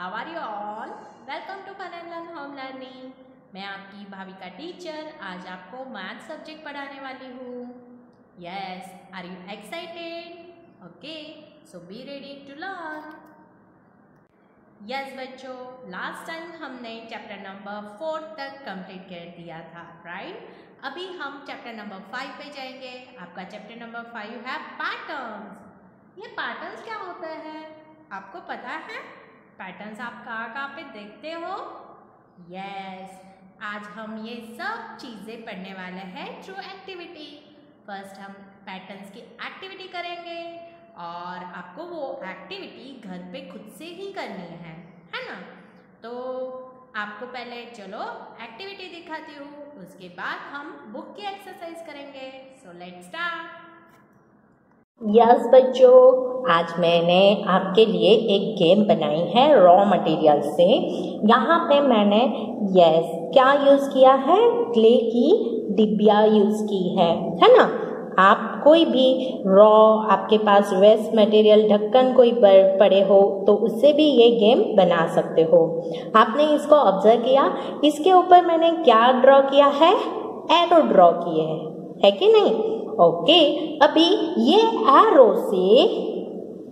How are you all? Welcome to fun and learn home learning. मैं आपकी Bhavika teacher आज आपको मैथ सब्जेक्ट पढ़ाने वाली हूँ। Yes, are you excited? Okay, so be ready to learn. Yes बच्चों, last time हमने चैप्टर नंबर 4 तक कंप्लीट कर दिया था, राइट? अभी हम चैप्टर नंबर 5 पे जाएंगे। आपका चैप्टर नंबर 5 है पैटर्न्स। ये पैटर्न्स क्या होता है आपको पता है? पैटर्न्स आप कहाँ पे देखते हो? यस, आज हम ये सब चीज़ें पढ़ने वाले हैं थ्रू एक्टिविटी। फर्स्ट हम पैटर्न्स की एक्टिविटी करेंगे और आपको वो एक्टिविटी घर पे खुद से ही करनी है ना? तो आपको पहले चलो एक्टिविटी दिखाती हूँ, उसके बाद हम बुक की एक्सरसाइज करेंगे। So let's start. यस बच्चों, आज मैंने आपके लिए एक गेम बनाई है रॉ मटेरियल से। यहाँ पे मैंने क्या यूज़ किया है? क्ले की डिब्बिया यूज़ की है ना? आप कोई भी रॉ, आपके पास वेस्ट मटेरियल ढक्कन कोई पड़े हो तो उससे भी ये गेम बना सकते हो। आपने इसको ऑब्जर्व किया, इसके ऊपर मैंने क्या ड्रॉ किया है? एरो ड्रॉ किए है कि नहीं? ओके, अभी ये एरो से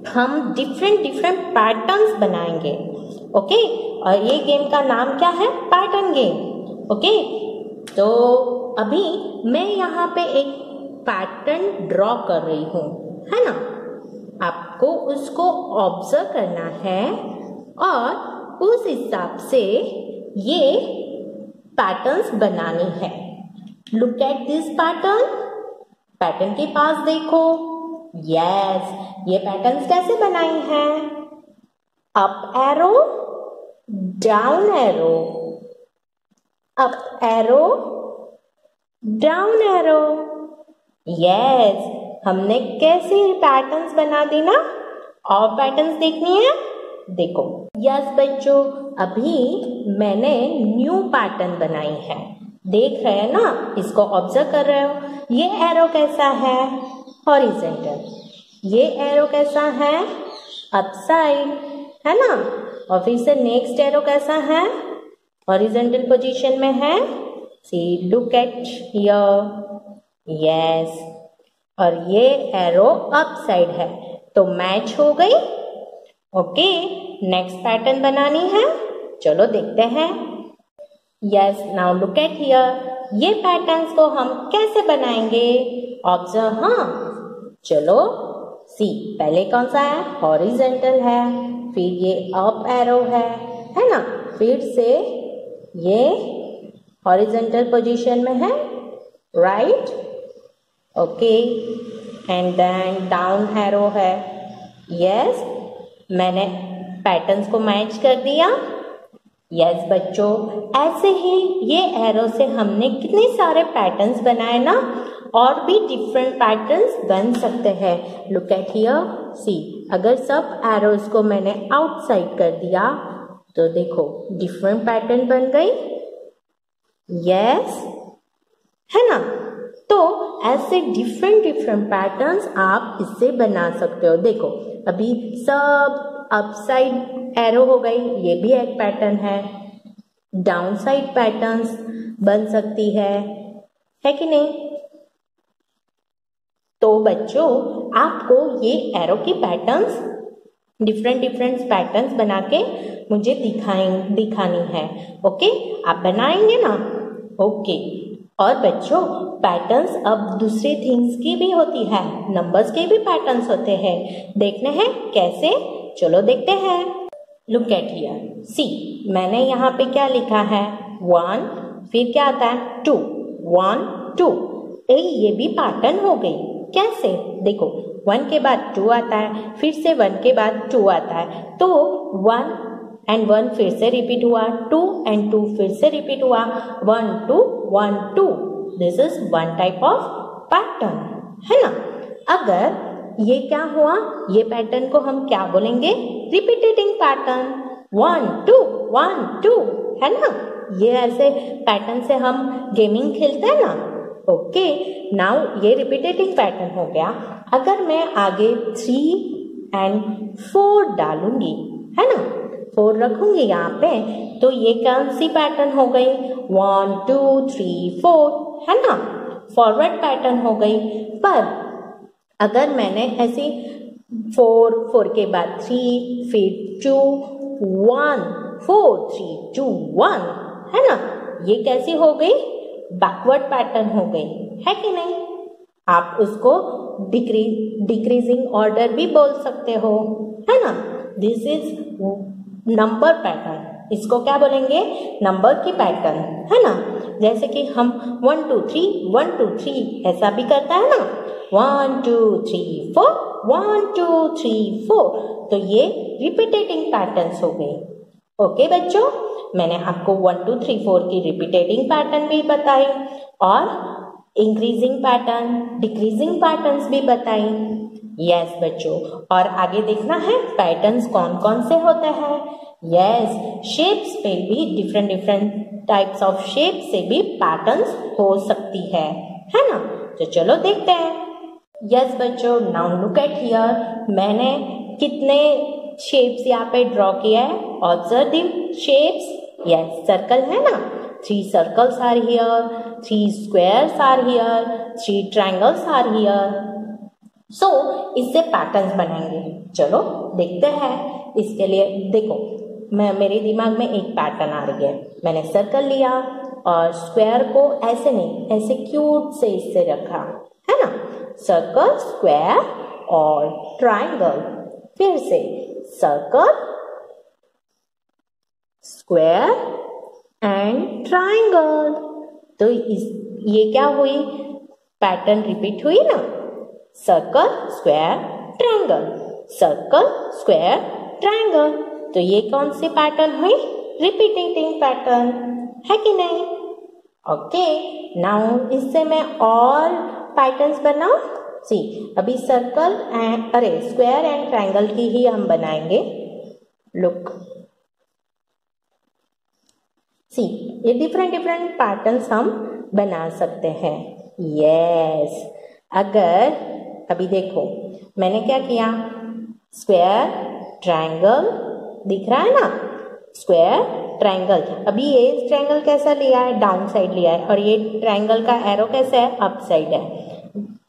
हम डिफरेंट पैटर्न्स बनाएंगे। ओके, और ये गेम का नाम क्या है? Pattern game. ओके, तो अभी मैं यहाँ पे एक पैटर्न ड्रॉ कर रही हूँ, है ना? आपको उसको ऑब्जर्व करना है और उस हिसाब से ये पैटर्न्स बनानी है। लुक एट दिस पैटर्न के पास देखो। यस, ये पैटर्न्स कैसे बनाई हैं? Up arrow, down arrow, up arrow, down arrow. Yes, हमने कैसे पैटर्न्स बना दी ना? और पैटर्न्स देखनी है, देखो। यस बच्चों, अभी मैंने न्यू पैटर्न बनाई है। देख रहे हैं ना? इसको ऑब्जर्व कर रहे हो? ये एरो कैसा है? हॉरिजॉन्टल। ये एरो कैसा है? अपसाइड, है ना? और फिर से नेक्स्ट एरो कैसा है? हॉरिजॉन्टल पोजीशन में है। सी, लुक एट हियर। यस, और ये एरो अपसाइड है तो मैच हो गई। ओके, नेक्स्ट पैटर्न बनानी है, चलो देखते हैं। Yes, now look eight here. ये पैटर्न्स को हम कैसे बनाएंगे? ऑब्जर्व। हाँ, चलो सी, पहले कौन सा है? हॉरिजॉन्टल है, फिर ये अप एरो है ना? फिर से ये हॉरिजॉन्टल पोजीशन में है, right? Okay, and then down arrow है। यस, मैंने पैटर्न्स को मैच कर दिया। यस बच्चों, ऐसे ही ये एरो से हमने कितने सारे पैटर्न्स बनाए ना? और भी डिफरेंट पैटर्न्स बन सकते हैं। लुक एट हियर, सी, अगर सब एरोज को मैंने आउटसाइड कर दिया तो देखो डिफरेंट पैटर्न बन गई। यस, है ना? तो ऐसे डिफरेंट पैटर्न्स आप इससे बना सकते हो। देखो अभी सब अपसाइड एरो हो गई, ये भी एक पैटर्न है। डाउन साइड पैटर्न्स बन सकती है कि नहीं? तो बच्चों, आपको ये एरो की पैटर्न्स डिफरेंट पैटर्न्स बना के मुझे दिखानी है। ओके, आप बनाएंगे ना? ओके, और बच्चों, पैटर्न्स अब दूसरे थिंग्स की भी होती है, नंबर्स के भी पैटर्न्स होते हैं। देखने हैं कैसे? चलो देखते हैं। लुक एट हियर, सी, मैंने यहाँ पे क्या लिखा है? 1, फिर क्या आता है? 2, 1, 2। ये भी पैटर्न हो गई। कैसे? देखो 1 के बाद 2 आता है, फिर से 1 के बाद 2 आता है, तो 1 and 1 फिर से रिपीट हुआ, 2 and 2 फिर से रिपीट हुआ, 1 2 1 2। This is one type of pattern, है ना? अगर ये क्या हुआ? ये पैटर्न को हम क्या बोलेंगे? Repeating pattern. 1 2 1 2, है ना? ये ऐसे पैटर्न से हम गेमिंग खेलते हैं ना। ओके, नाउ ये रिपीटेटिंग पैटर्न हो गया। अगर मैं आगे 3 and 4 डालूंगी, है ना? 4 रखूंगी यहाँ पे, तो ये कौन सी पैटर्न हो गई? 1 2 3 4, है ना, फॉरवर्ड पैटर्न हो गई। पर अगर मैंने ऐसे 4 के बाद 3 फिर 2 1 4 3 2 1, है ना, ये कैसी हो गई? बैकवर्ड पैटर्न हो गई, है कि नहीं? आप उसको डिक्रीजिंग ऑर्डर भी बोल सकते हो, है ना। दिस इज नंबर पैटर्न, इसको क्या बोलेंगे? नंबर की पैटर्न, है ना। जैसे कि हम 1 2 3 1 2 3 ऐसा भी करता है ना, 1 2 3 4 1 2 3 4, तो ये रिपीटेटिंग पैटर्न्स हो गई। ओके बच्चों, मैंने आपको 1 2 3 4 की रिपीटेटिंग पैटर्न भी बताई और इंक्रीजिंग पैटर्न, डिक्रीजिंग पैटर्न्स भी बताई। यस बच्चों, और आगे देखना है पैटर्न्स कौन कौन से होते हैं। यस, शेप्स पे भी डिफरेंट टाइप्स ऑफ शेप से भी पैटर्न्स हो सकती है ना। तो चलो देखते हैं। यस बच्चों, नाउ लुक एट हियर, मैंने कितने शेप्स यहाँ पे ड्रॉ किया है? Observe the shapes. Yes, circle है ना, 3 circles are here, 3 squares are here, 3 triangles are here. So इससे पैटर्न्स बनाएंगे। चलो देखते हैं। इसके लिए देखो, मेरे दिमाग में एक पैटर्न आ रही है। मैंने सर्कल लिया और स्क्वायर को ऐसे नहीं, ऐसे क्यूट से इससे रखा, है ना। सर्कल, स्क्वायर और ट्राइंगल। फिर से सर्कल, स्क्वायर एंड ट्राइंगल। तो ये क्या हुई? पैटर्न रिपीट हुई ना। Circle, square, triangle, circle, square, triangle. तो ये कौन सी पैटर्न हुई? रिपीटिंग पैटर्न, है कि नहीं? ओके, नाउ इससे मैं और पैटर्न्स बनाऊं। सी, अभी circle and square and triangle की ही हम बनाएंगे। लुक, सी, ये डिफरेंट पैटर्न्स हम बना सकते हैं। यस, अगर अभी देखो मैंने क्या किया, स्क्वायर, ट्रायंगल, दिख रहा है ना, स्क्वायर, ट्रायंगल। अभी ये ट्रायंगल कैसा लिया है? डाउन साइड लिया है, और ये ट्रायंगल का एरो कैसा है? अप साइड है।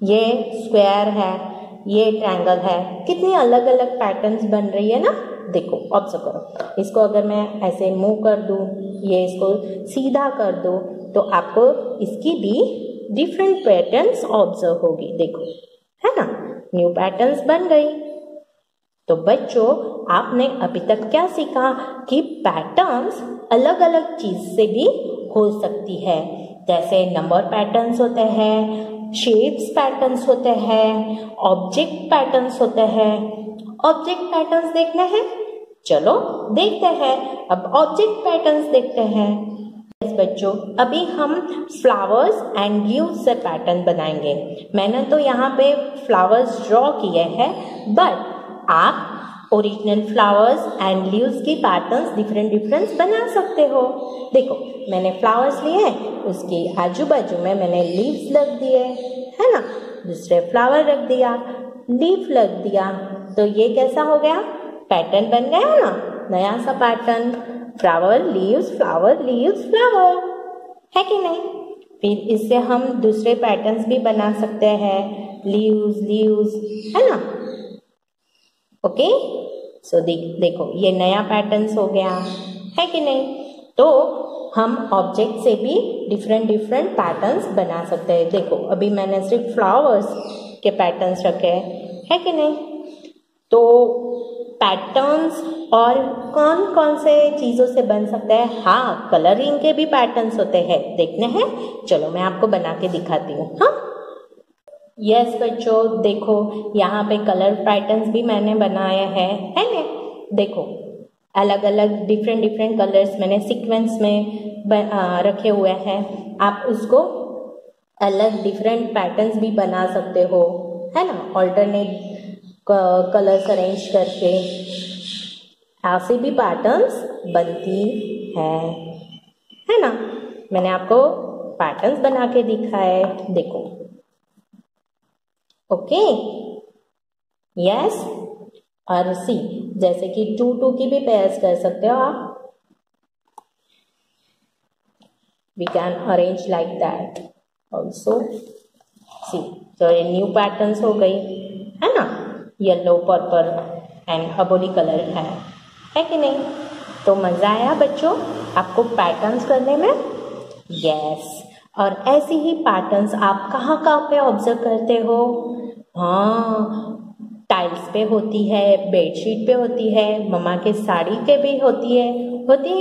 ये स्क्वायर है, ये ट्रायंगल है। कितनी अलग अलग पैटर्न्स बन रही है ना। देखो, ऑब्जर्व करो, इसको अगर मैं ऐसे मूव कर दूं, ये इसको सीधा कर दूं, तो आपको इसकी भी डिफरेंट पैटर्न्स ऑब्जर्व होगी। देखो, है ना, न्यू पैटर्न्स बन गई। तो बच्चों, आपने अभी तक क्या सीखा कि पैटर्न्स अलग अलग चीज से भी हो सकती है। जैसे नंबर पैटर्न्स होते हैं, शेप्स पैटर्न्स होते हैं, ऑब्जेक्ट पैटर्न्स होते हैं। ऑब्जेक्ट पैटर्न्स देखने हैं, चलो देखते हैं। अब ऑब्जेक्ट पैटर्न्स देखते हैं। बच्चों, अभी हम फ्लावर्स एंड लीव्स से पैटर्न बनाएंगे। मैंने तो यहाँ पे फ्लावर्स ड्रॉ किए हैं, बट आप ओरिजिनल फ्लावर्स एंड लीव्स की पैटर्न्स डिफरेंट बना सकते हो। देखो, मैंने फ्लावर्स लिए, उसके आजू बाजू में मैंने लीव्स लग दिए, है ना, दूसरे फ्लावर रख दिया, लीफ लग दिया, तो ये कैसा हो गया? पैटर्न बन गया ना, नया सा pattern, flower leaves flower leaves flower, है कि नहीं? फिर इससे हम दूसरे पैटर्न्स भी बना सकते हैं, लीव्स लीव्स, है ना। ओके, सो देखो ये नया पैटर्न्स हो गया, है कि नहीं? तो हम ऑब्जेक्ट से भी डिफरेंट पैटर्न्स बना सकते हैं। देखो, अभी मैंने सिर्फ फ्लावर्स के पैटर्न्स रखे हैं, है कि नहीं? तो पैटर्न्स और कौन कौन से चीजों से बन सकते हैं? हाँ, कलरिंग के भी पैटर्न्स होते हैं, देखने हैं। चलो मैं आपको बना के दिखाती हूँ। हाँ, यस बच्चों, देखो यहाँ पे कलर पैटर्न्स भी मैंने बनाए हैं, है ना। देखो, अलग अलग डिफरेंट कलर्स मैंने सीक्वेंस में रखे हुए हैं। आप उसको अलग डिफरेंट पैटर्न्स भी बना सकते हो, है ना, ऑल्टरनेट कलर्स अरेंज करके ऐसे भी पैटर्न्स बनती है ना। मैंने आपको पैटर्न्स बना के दिखाए, देखो। ओके, यस, और सी, जैसे कि 2 की भी पेयर्स कर सकते हो आप। We can arrange like that also. See, तो ये न्यू पैटर्न्स हो गई है ना, yellow purple and Aboli colour है कि नहीं। तो मज़ा आया बच्चों आपको पैटर्न्स करने में? यस। और ऐसी ही पैटर्न्स आप कहाँ कहाँ पे ऑब्जर्व करते हो? हाँ, टाइल्स पे होती है, बेडशीट पे होती है, मम्मा के साड़ी पे भी होती है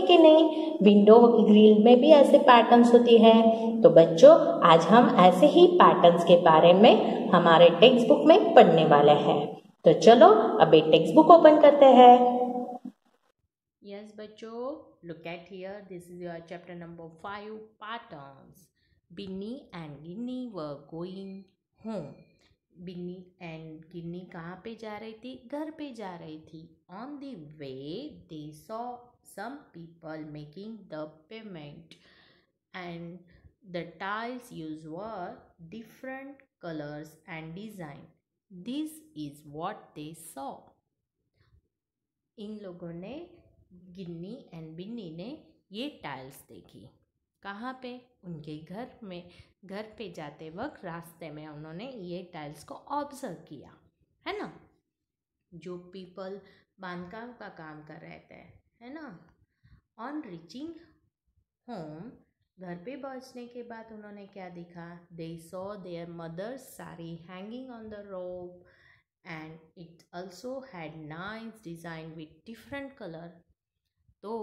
कि नहीं? विंडो ग्रिल में भी ऐसे पैटर्न्स होती है। तो बच्चों आज हम ऐसे ही पैटर्न्स के बारे में हमारे टेक्स्ट बुक में पढ़ने वाले हैं। तो चलो अभी टेक्स्ट बुक ओपन करते हैं। Yes, बच्चों, look at here. This is your chapter number 5, patterns. Binny and Ginny were going home. Binny and Ginny कहाँ पे जा रही थी? घर पे जा रही थी। On the way they saw some people making the pavement and the tiles used were different colours and design. This is what they saw. इन लोगों ने, गिन्नी एंड बिन्नी ने ये टाइल्स देखी। कहाँ पे? उनके घर में। घर पे जाते वक्त रास्ते में उन्होंने ये टाइल्स को ऑब्जर्व किया, है ना। जो पीपल बांधकाम का काम कर रहे थे, है ना। ऑन रीचिंग होम, घर पे पहुँचने के बाद उन्होंने क्या देखा? They saw their mother's sari hanging on the rope and it also had nice design with different color। तो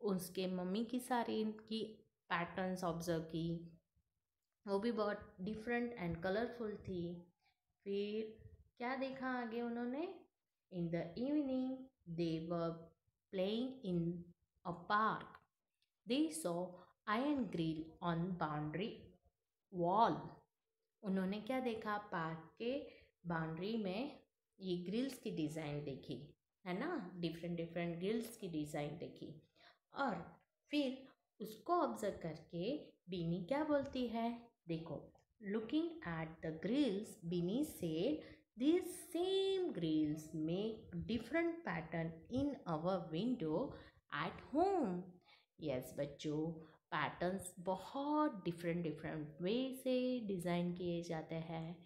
उसके मम्मी की साड़ी की पैटर्न्स ऑब्जर्व की, वो भी बहुत डिफरेंट एंड कलरफुल थी। फिर क्या देखा आगे उन्होंने? In the evening they were playing in a park. They saw iron grill on boundary wall. उन्होंने क्या देखा? पार्क के बाउंड्री में ये ग्रिल्स की डिज़ाइन देखी, है ना। डिफरेंट डिफरेंट ग्रिल्स की डिज़ाइन देखी। और फिर उसको ऑब्जर्व करके बीनी क्या बोलती है? देखो, looking at the grills, Bini said this same grills make different pattern in our window at home. Yes बच्चों, पैटर्न्स बहुत डिफरेंट डिफरेंट वे से डिज़ाइन किए जाते हैं,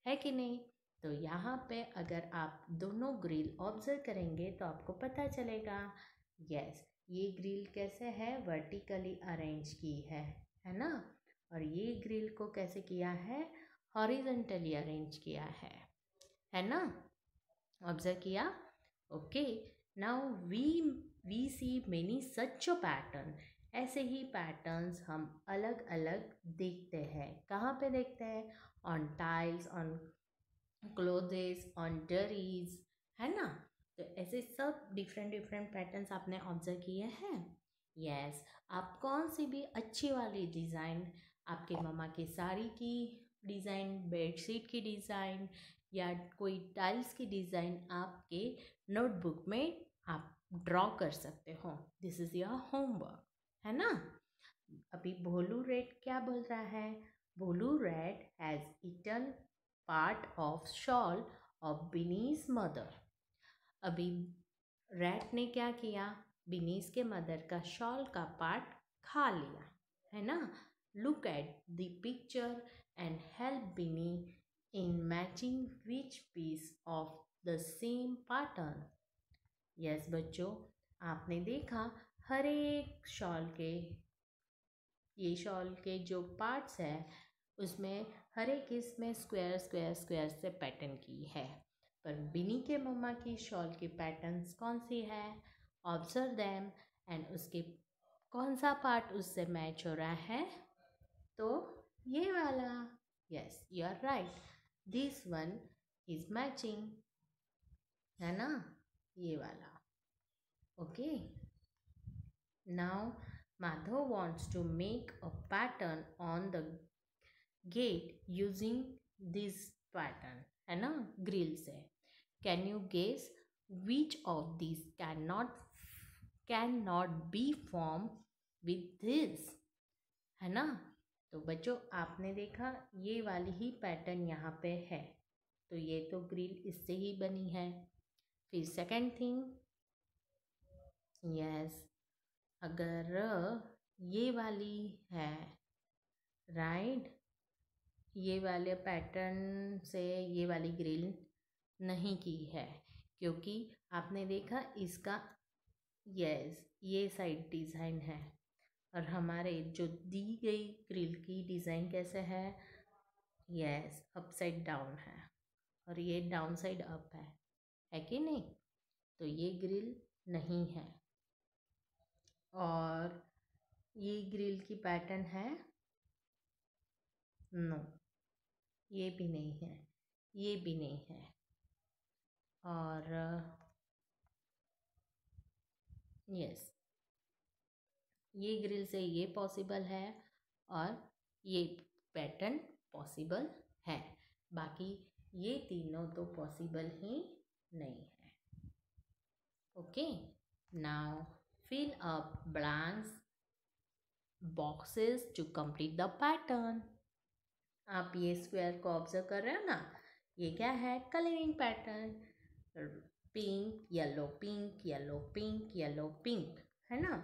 है कि नहीं। तो यहाँ पे अगर आप दोनों ग्रिल ऑब्जर्व करेंगे तो आपको पता चलेगा। यस, ये ग्रिल कैसे है? वर्टिकली अरेंज की है ना। और ये ग्रिल को कैसे किया है? हॉरिजॉन्टली अरेंज किया है ना। ऑब्जर्व किया? Okay, now we see many such pattern. ऐसे ही पैटर्न्स हम अलग अलग देखते हैं। कहाँ पे देखते हैं? On tiles, on clothes, on durries, है ना। तो ऐसे सब डिफरेंट डिफरेंट पैटर्न्स आपने ऑब्जर्व किए हैं। यस, आप कौन सी भी अच्छी वाली डिज़ाइन, आपके मम्मा की साड़ी की डिज़ाइन, बेडशीट की डिज़ाइन या कोई टाइल्स की डिज़ाइन आपके नोटबुक में आप ड्रॉ कर सकते हो। दिस इज़ योर होमवर्क, है ना। अभी भोलू रेड क्या बोल रहा है? Bholu rat has eaten part of shawl of Binny's mother. अभी रैट ने क्या किया? बिनीज के मदर का शॉल का पार्ट खा लिया, है ना। Look at the picture and help Binny in matching which piece of the same pattern. Yes बच्चों, आपने देखा हर एक शॉल के, ये शॉल के जो पार्ट्स हैं उसमें हर एक इसमें स्क्वायर स्क्वायर स्क्वायर से पैटर्न की है। पर बिनी के मम्मा की शॉल की पैटर्न्स कौन सी है? ऑब्जर्व दैम एंड उसके कौन सा पार्ट उससे मैच हो रहा है? तो ये वाला। Yes, you are right, this one is matching, है ना, ये वाला। Okay, now Madhav wants to make a pattern on the gate using this pattern, है ना, ग्रिल से। Can you guess which of this can not be form with this, है ना। तो बच्चों आपने देखा ये वाली ही पैटर्न यहाँ पे है, तो ये तो ग्रिल इससे ही बनी है। फिर सेकंड थिंग, यस, अगर ये वाली है, राइट, ये वाले पैटर्न से ये वाली ग्रिल नहीं की है, क्योंकि आपने देखा इसका, यस, ये साइड डिज़ाइन है और हमारे जो दी गई ग्रिल की डिज़ाइन कैसे है, यस, अपसाइड डाउन है और ये डाउन साइड अप है कि नहीं? तो ये ग्रिल नहीं है। और ये ग्रिल की पैटर्न है, नो, ये भी नहीं है, ये भी नहीं है। और यस, ये ग्रिल से ये पॉसिबल है और ये पैटर्न पॉसिबल है, बाकी ये तीनों तो पॉसिबल ही नहीं है। Okay, now fill up blanks boxes to complete the pattern। आप ये स्क्वायर को ऑब्जर्व कर रहे हो ना, ये क्या है, colouring pattern, pink yellow pink yellow pink yellow pink, है ना?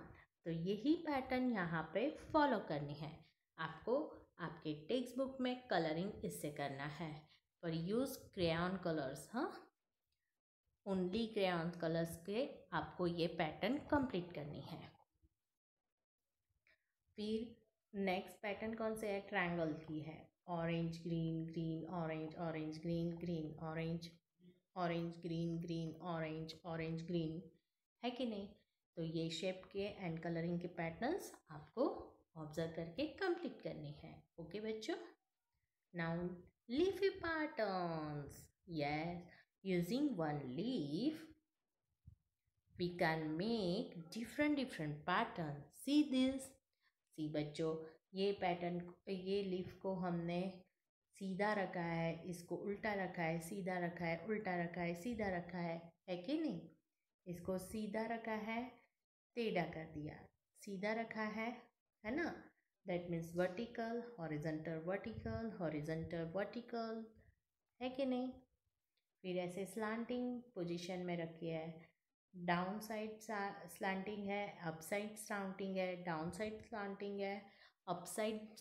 तो यही पैटर्न यहाँ पे फॉलो करनी है आपको। आपके टेक्स्ट बुक में कलरिंग इससे करना है, पर यूज़ क्रेयॉन कलर्स, हाँ, ओनली क्रेयॉन कलर्स के आपको ये पैटर्न कंप्लीट करनी है। फिर नेक्स्ट पैटर्न कौन से है, ट्रायंगल की है, orange green green orange orange green green orange orange green green orange orange green, है कि नहीं? तो ये शेप के एंड कलरिंग के पैटर्न्स आपको ऑब्जर्व करके कंप्लीट करनी है। ओके बच्चों, now leafy patterns, yes, using one leaf we can make different pattern। see this, सी बच्चों, ये पैटर्न, ये लीफ को हमने सीधा रखा है, इसको उल्टा रखा है, सीधा रखा है, उल्टा रखा है, सीधा रखा है कि नहीं? इसको सीधा रखा है, टेढ़ा कर दिया, सीधा रखा है ना? That means vertical, horizontal vertical, horizontal vertical, है कि नहीं? फिर ऐसे स्लांटिंग पोजीशन में रखी है, डाउन साइड स्लांटिंग है, अप साइड स्लांटिंग है, डाउन साइड स्लांटिंग है, अप साइड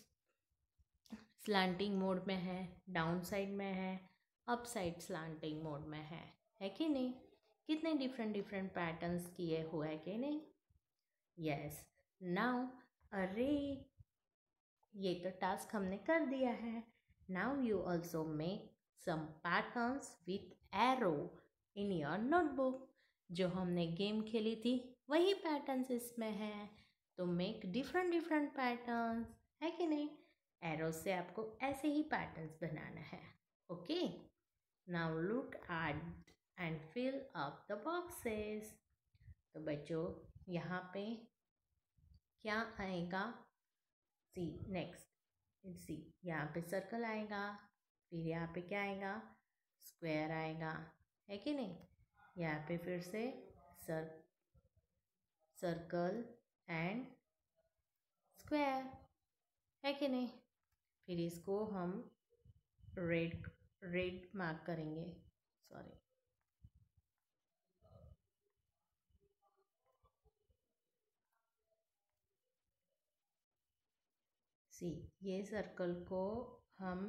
स्लांटिंग मोड में है, डाउन साइड में है, अप साइड स्लांटिंग मोड में है कि नहीं? कितने डिफरेंट पैटर्न्स किए हुए है कि नहीं? यस, नाउ अरे ये तो टास्क हमने कर दिया है। Now you also make some patterns with arrow in your notebook. जो हमने गेम खेली थी वही पैटर्न्स इसमें है, तो मेक डिफरेंट पैटर्न्स, है कि नहीं? एरो से आपको ऐसे ही पैटर्न्स बनाना है। Okay, now look at and fill up the boxes. तो बच्चों यहाँ पे क्या आएगा, सी नेक्स्ट, सी यहाँ पे सर्कल आएगा, फिर यहाँ पे क्या आएगा, स्क्वायर आएगा, है कि नहीं? यहाँ पे फिर से सर्कल एंड स्क्वायर, है कि नहीं? फिर इसको हम रेड मार्क करेंगे, सॉरी, सी, ये सर्कल को हम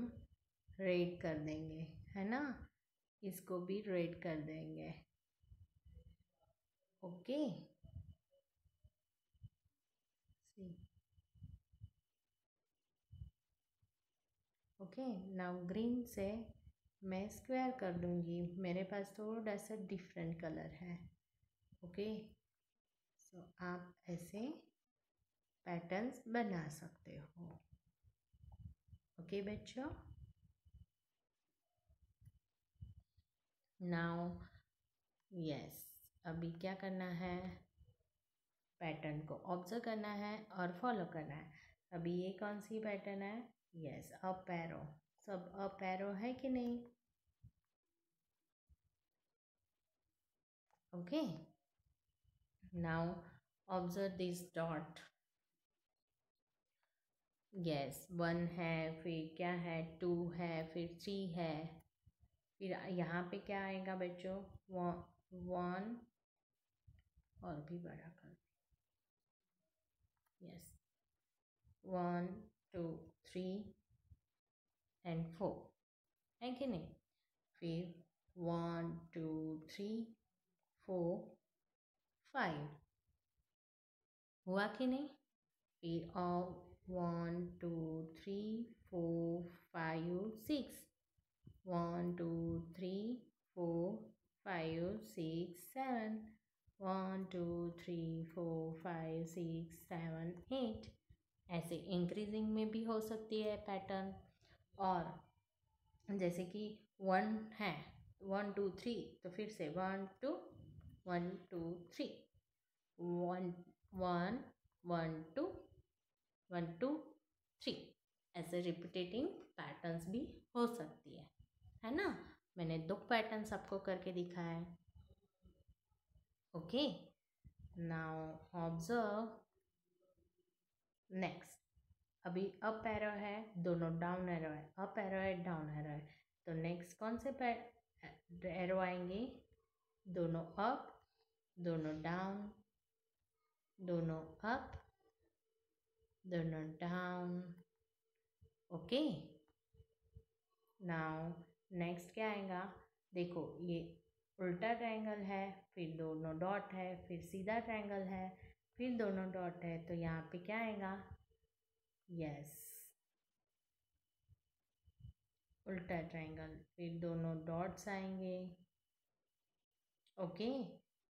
रेड कर देंगे, है ना? इसको भी रेड कर देंगे। ओके, सी, ओके, नाउ ग्रीन से मैं स्क्वायर कर दूंगी, मेरे पास थोड़ा सा डिफरेंट कलर है। ओके, सो आप ऐसे पैटर्न्स बना सकते हो। ओके बच्चों, नाउ यस, अभी क्या करना है, पैटर्न को ऑब्जर्व करना है और फॉलो करना है। अभी ये कौन सी पैटर्न है, यस, अप एरो, सब अप एरो है कि नहीं? Okay, now observe this dot, yes, 1 है, फिर क्या है, 2 है, फिर 3 है, फिर यहाँ पे क्या आएगा बच्चों, 1 और भी बड़ा कर, यस 1 2 3 एंड 4 है कि नहीं। फिर 1 2 3 4 5 हुआ कि नहीं। फिर और 1 2 3 4 5 6 1 2 3 4 5 6 7 1 2 3 4 5 6 7 8 ऐसे इंक्रीजिंग में भी हो सकती है पैटर्न। और जैसे कि 1 है 1 2 3 तो फिर से 1 2 1 2 3 1 1 1 2 1 2 3 ऐसे रिपीटेटिंग पैटर्न्स भी हो सकती है ना। मैंने 2 पैटर्न्स आपको करके दिखाया है। Okay, now observe next. अभी अप एरो है, दोनों डाउन एरो है, अप एरो है डाउन एरो है, तो नेक्स्ट कौन से एरो आएंगे, दोनों अप दोनों डाउन, दोनों अप दोनों डाउन। ओके, नाउ नेक्स्ट क्या आएगा, देखो ये उल्टा ट्रायंगल है, फिर दोनों डॉट है, फिर सीधा ट्रायंगल है, फिर दोनों डॉट है, तो यहाँ पे क्या आएगा, यस उल्टा ट्रायंगल, फिर दोनों डॉट्स आएंगे। ओके,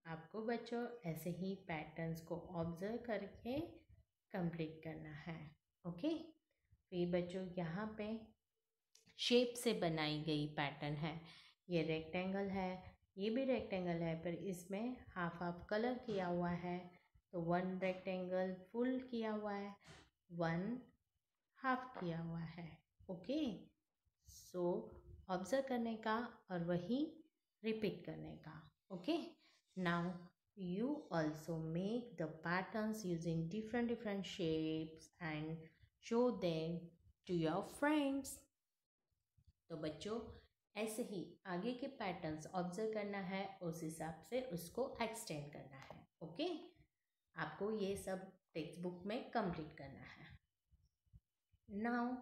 आपको बच्चों ऐसे ही पैटर्न्स को ऑब्जर्व करके कंप्लीट करना है। ओके, फिर बच्चों यहाँ पे शेप से बनाई गई पैटर्न है, ये रेक्टेंगल है, ये भी रेक्टेंगल है, पर इसमें हाफ हाफ कलर किया हुआ है, तो 1 रेक्टेंगल फुल किया हुआ है, 1 हाफ किया हुआ है। ओके, सो ऑब्जर्व करने का और वही रिपीट करने का। Okay, now you also make the patterns using different shapes and show them to your friends। तो बच्चों ऐसे ही आगे के पैटर्न्स ऑब्जर्व करना है, उस हिसाब से उसको एक्सटेंड करना है। ओके, आपको ये सब टेक्स्ट बुक में कंप्लीट करना है। Now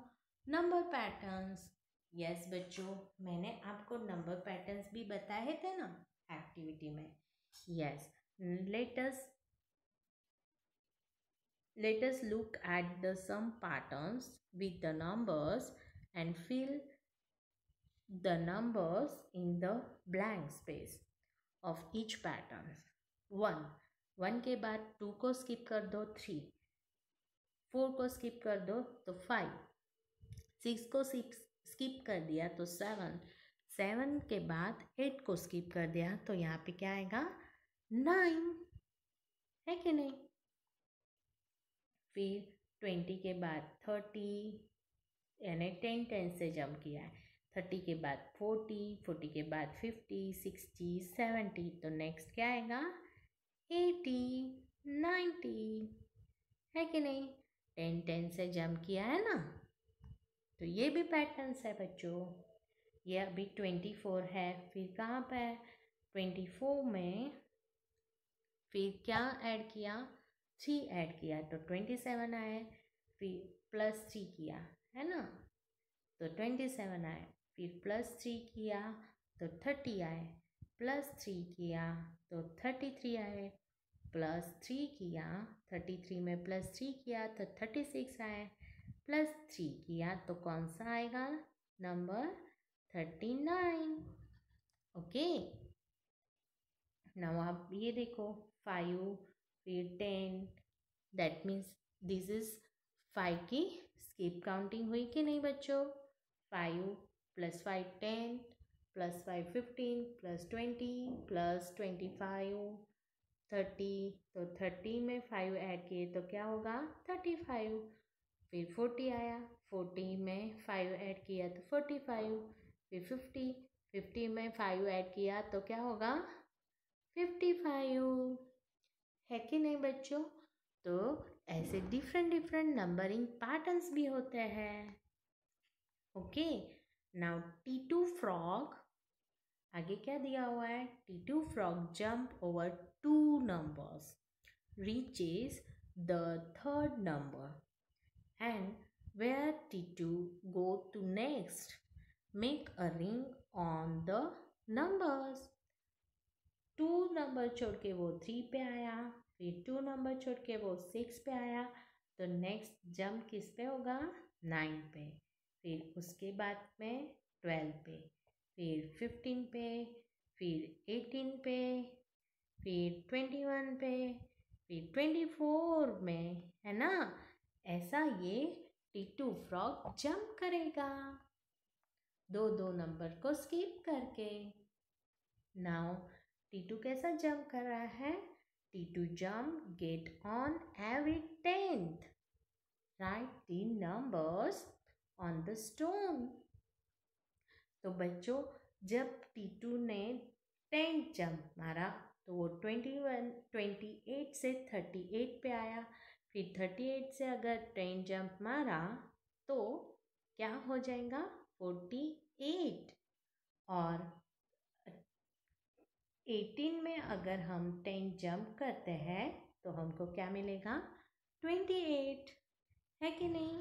number patterns. यस बच्चों, मैंने आपको नंबर पैटर्न्स भी बताए थे ना एक्टिविटी में। Yes, let us look at the some patterns with the numbers and fill the numbers in the blank space of each pattern। 1 के बाद 2 को स्किप कर दो, 3 4 को स्किप कर दो तो 5 6 को स्किप कर दिया तो 7 के बाद 8 को स्किप कर दिया तो यहाँ पे क्या आएगा, 9 है कि नहीं। फिर 20 के बाद 30 यानी 10 से जंप किया है, 30 के बाद 40 के बाद 50 60 70 तो नेक्स्ट क्या आएगा, 80 90 है कि नहीं। 10 से जंप किया है ना, तो ये भी पैटर्न्स है बच्चों। ये अभी 24 है, फिर कहाँ पे है 24 में फिर क्या ऐड किया, 3 ऐड किया तो 27 आए, फिर +3 किया है ना तो 27 आए, फिर +3 किया तो 30 आए, +3 किया तो 33 आए, +3 किया 33 में +3 किया तो 36 आए, +3 किया तो कौन सा आएगा, नंबर 39। ओके, नाउ आप ये देखो 5 फिर 10, दैट मीन्स दिस इज 5 की स्किप काउंटिंग हुई कि नहीं बच्चों। 5 + 5 10 + 5 15 + 20 + 25 30, तो 30 में 5 ऐड किए तो क्या होगा, 35। फिर 40 आया, 40 में 5 ऐड किया तो 45, फिर 50 में 5 ऐड किया तो क्या होगा, 55 है कि नहीं बच्चों। तो ऐसे डिफरेंट नंबरिंग पैटर्न्स भी होते हैं। ओके, नाउ टीटू फ्रॉग आगे क्या दिया हुआ है? T2 frog jump over 2 numbers, reaches the third number, and where T2 go to next, make a ring on the numbers. 2 number छोड़ के वो 3 पे आया, फिर 2 नंबर छोड़ के वो 6 पे आया, तो नेक्स्ट जंप किस पे होगा? 9 पे, फिर उसके बाद में 12 पे, फिर 15 पे, फिर 18 पे, फिर 21 पे, फिर 24 में, है ना? ऐसा ये T2 फ्रॉग जंप करेगा, दो नंबर को स्किप करके। नाउ T2 कैसा जंप कर रहा है? T2 jump get on every 10th. Write the numbers on the stone. तो बच्चों, जब T2 ने 10 जंप मारा तो वो 28 से 38 पे आया, फिर 38 से अगर 10 जंप मारा तो क्या हो जाएगा? 48। और 18 में अगर हम 10 जंप करते हैं तो हमको क्या मिलेगा? 28, है कि नहीं?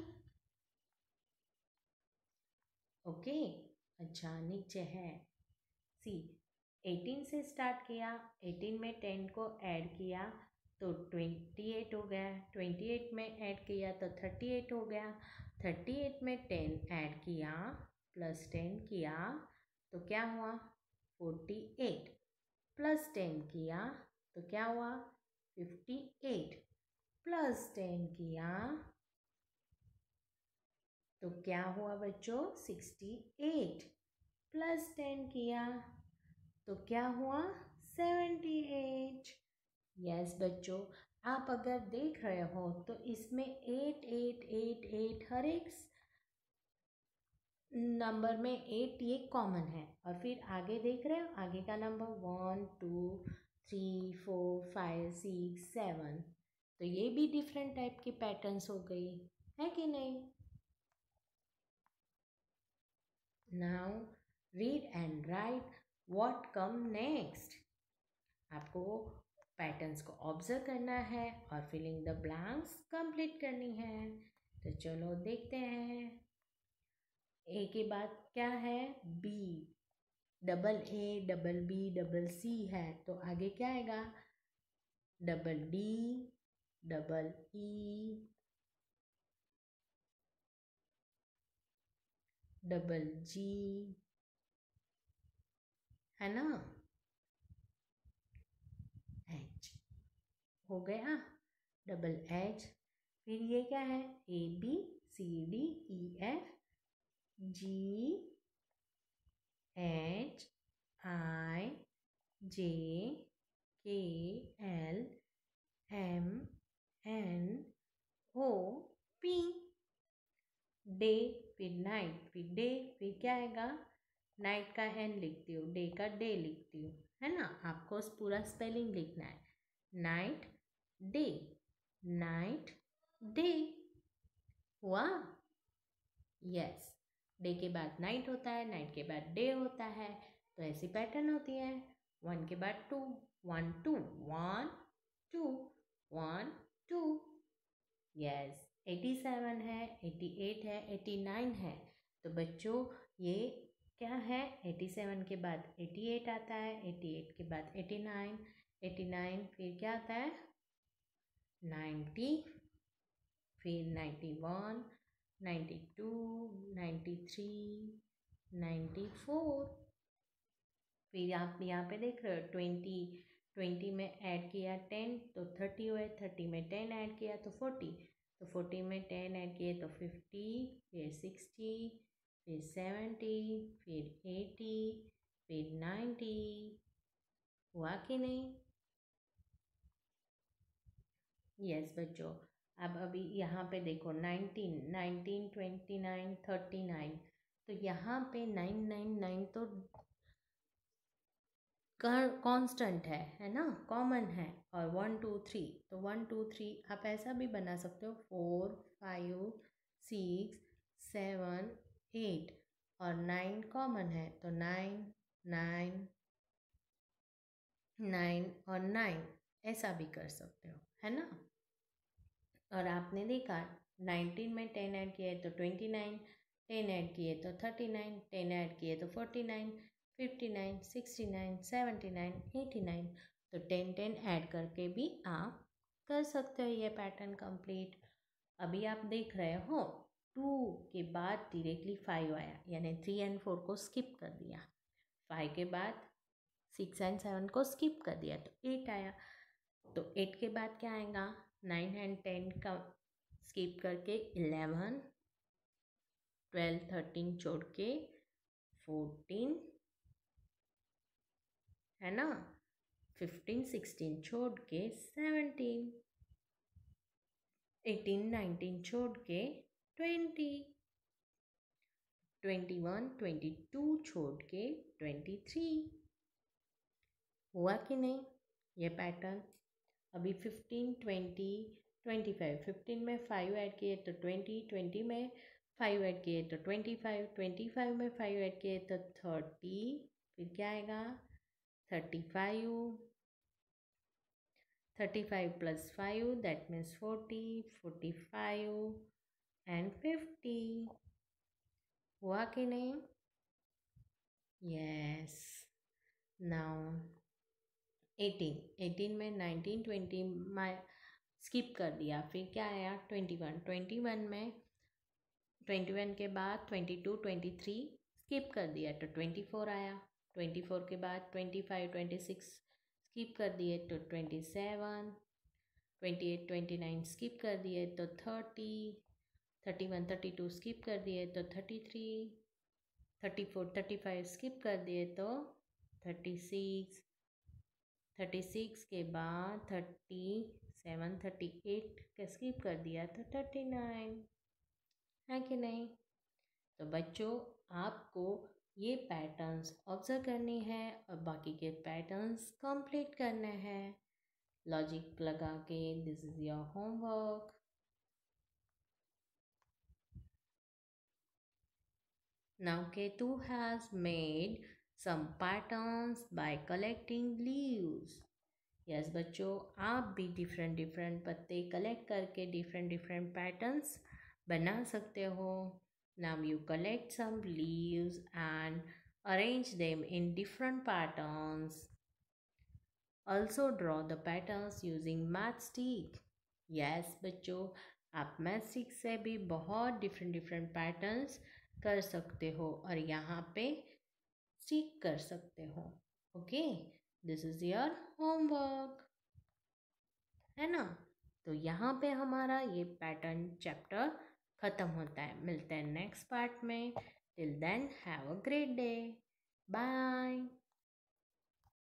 ओके, अच्छा नीचे है सी। 18 से स्टार्ट किया, 18 में 10 को ऐड किया तो 28 हो गया, 28 में ऐड किया तो 38 हो गया, 38 में 10 ऐड किया प्लस 10 किया तो क्या हुआ? 48, प्लस 10 किया तो क्या हुआ? 58, प्लस 10 किया तो क्या हुआ बच्चों? 68, प्लस 10 किया तो क्या हुआ? 78। यस बच्चों, आप अगर देख रहे हो तो इसमें 8 8 8 8 हर एक नंबर में 8 ये कॉमन है, और फिर आगे देख रहे हो, आगे का नंबर 1 2 3 4 5 6 7, तो ये भी डिफरेंट टाइप की पैटर्न्स हो गई, है कि नहीं? Now read and right what come next. आपको पैटर्न्स को ऑब्जर्व करना है और फिलिंग द ब्लैंक्स कंप्लीट करनी है। तो चलो देखते हैं। ए के बाद क्या है? B, double A double B double C है, तो आगे क्या आएगा? Double D, double E, double G, है ना? एच हो गया, डबल एच। फिर ये क्या है? A B C D E F G H I J K L M N O P. Day, फिर नाइट, फिर डे, फिर क्या आएगा? नाइट का एन लिखती हूँ, डे का डे लिखती हूँ, है ना? आपको पूरा स्पेलिंग लिखना है। नाइट डे, नाइट डे हुआ। यस, डे के बाद नाइट होता है, नाइट के बाद डे होता है, तो ऐसी पैटर्न होती है। 1 के बाद 2, 1 2 1 2 1 2। यस, 87 है, 88 है, 89 है। तो बच्चों ये क्या है? 87 के बाद 88 आता है, 88 के बाद 89, 89 फिर क्या आता है? 90, फिर 91, 92, 93, 94। फिर आप यहाँ पे देख रहे हो 20 में ऐड किया 10 तो 30 हुए, 30 में 10 ऐड किया तो 40, तो 40 में 10 ऐड किए तो 50, फिर 60, फिर 70, फिर 80, फिर 90। हुआ कि नहीं? यस बच्चों, अब अभी यहाँ पे देखो 19, 19, 29, 39, तो यहाँ पे 999 तो कांस्टेंट है ना? कॉमन है। और 1 2 3, तो 1 2 3 आप ऐसा भी बना सकते हो, 4 5 6 7 8, और 9 कॉमन है तो 9 9 9 और 9 ऐसा भी कर सकते हो, है ना। और आपने देखा 19 में 10 ऐड किए तो 29, 10 ऐड किए तो 39, 10 ऐड किए तो 49, 59, 69, 79, 89। तो 10 10 ऐड करके भी आप कर सकते हो ये पैटर्न कंप्लीट। अभी आप देख रहे हो 2 के बाद डायरेक्टली 5 आया, यानी 3 एंड 4 को स्किप कर दिया। 5 के बाद 6 एंड 7 को स्किप कर दिया तो 8 आया। तो 8 के बाद क्या आएगा, 9 एंड 10 का स्किप करके 11, 12, 13 छोड़ के 14, है ना, 15, 16 छोड़ के 17, 18, 19 छोड़ के 20, 21, 22 छोड़ के 23। हुआ कि नहीं ये पैटर्न। अभी 15, 20, 25, 15 में 5 ऐड किए तो 20, 20 में 5 ऐड किए तो 25, 25 में 5 ऐड किए तो 30, फिर क्या आएगा 35, 35 प्लस 5 दैट मीन्स 40, 45 एंड 50। हुआ कि नहीं? यस। नाउ 18, 18 में 19, 20 में स्किप कर दिया, फिर क्या आया 21, 21 में 21 के बाद 22, 23 स्किप कर दिया तो 24 आया। 24 के बाद 25, 26 स्किप कर दिए तो 27, 28, 29 स्किप कर दिए तो 30, 31, 32 स्किप कर दिए तो 33, 34, 35 स्किप कर दिए तो 36, 36 के बाद 37, 38 का स्किप कर दिया तो 39, है कि नहीं। तो बच्चों आपको ये पैटर्न्स ऑब्जर्व करनी है और बाकी के पैटर्न्स कंप्लीट करने हैं लॉजिक लगा के। This is your homework. Now Ketu has made some patterns by collecting leaves. Yes बच्चों, आप भी डिफरेंट डिफरेंट पत्ते कलेक्ट करके डिफरेंट डिफरेंट पैटर्न्स बना सकते हो। Now you collect some leaves and arrange them in different patterns. Also draw the patterns using math stick. Yes बच्चों, आप मैथ स्टिक से भी बहुत डिफरेंट डिफरेंट पैटर्न्स कर सकते हो और यहाँ पे स्टिक कर सकते हो। Okay, this is your homework, है ना। तो यहाँ पे हमारा ये पैटर्न चैप्टर ख़त्म होता है। मिलते हैं नेक्स्ट पार्ट में। Till then have a great day. Bye.